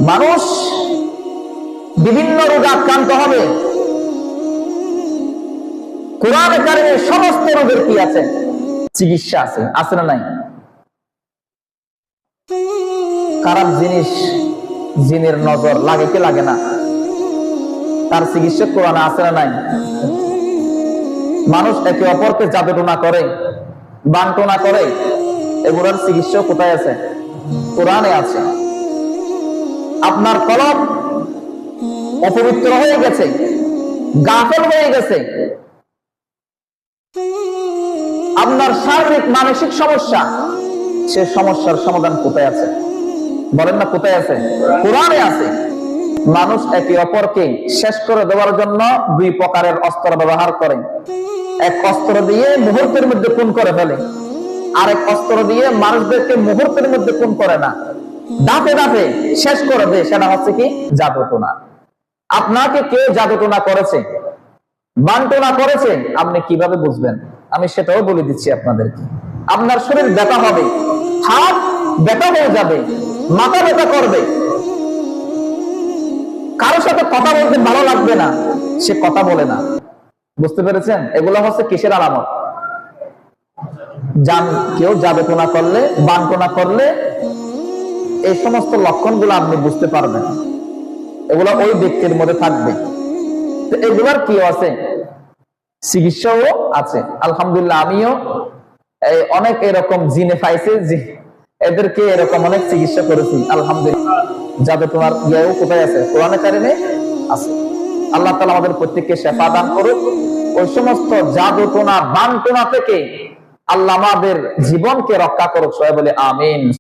মানুষ বিভিন্ন রোগে আক্রান্ত হবে। কোরআনে কারিমে সমস্ত রোগের কি আছে? চিকিৎসা আছে, আছে না নাই? খারাপ জিনিস, জিনের নজর লাগে কি লাগে না? তার চিকিৎসা কোরআনে আছে না নাই? মানুষ একে অপরকে জাদুটোনা করে, বানটোনা করে, এগুলোর চিকিৎসা কোথায় আছে? কোরআনে আছে। আপনার কলব অপবিত্র হয়ে গেছে, গাফেল হয়ে গেছে, আপনার শারীরিক মানসিক সমস্যা, সে সমস্যার সমাধান কোথায় আছে? বলেন না কোথায় আছে? কোরআনে আছে। মানুষ একে অপরকে শেষ করে দেওয়ার জন্য দুই প্রকারের অস্ত্র ব্যবহার করে। এক অস্ত্র দিয়ে মুহূর্তের মধ্যে খুন করে ফেলে, আরেক অস্ত্র দিয়ে মানুষদেরকে মুহূর্তের মধ্যে খুন করে না, দাঁতে দাঁতে শেষ করে দেয়। সেটা হচ্ছে কি? জাদুটোনা। আপনাকে কেউ জাদুটোনা করেছে, বানটোনা করেছে, আপনি কিভাবে বুঝবেন? আমি সেটাও বলে দিচ্ছি আপনাদেরকে। আপনার শরীর ব্যথা হবে, হাত ব্যথা হয়ে যাবে, মাথা ব্যথা করবে, কারোর সাথে কথা বলতে ভালো লাগবে না, সে কথা বলে না। বুঝতে পেরেছেন? এগুলো হচ্ছে কিসের আলামত? কেউ জাদুটোনা করলে, বানটোনা করলে এই সমস্ত লক্ষণগুলো আপনি বুঝতে পারবেন। এগুলো ওই ব্যক্তির মধ্যে থাকবে। তো এগুলার কি আছে? চিকিৎসাও আছে। আলহামদুলিল্লাহ, আমিও অনেক এরকম জিনে পাইছি, এদেরকে এরকম অনেক চিকিৎসা করেছি আলহামদুলিল্লাহ। জাদুটোনার ইয়েও কোথায় আছে? কোরআনে কারিমে আছে। আল্লাহ তাআলা আমাদের প্রত্যেককে শেফা দান করুক। ওই সমস্ত জাদুটোনা, বানটোনা থেকে আল্লাহ আমাদের জীবনকে রক্ষা করুক। সবাই বলে আমিন।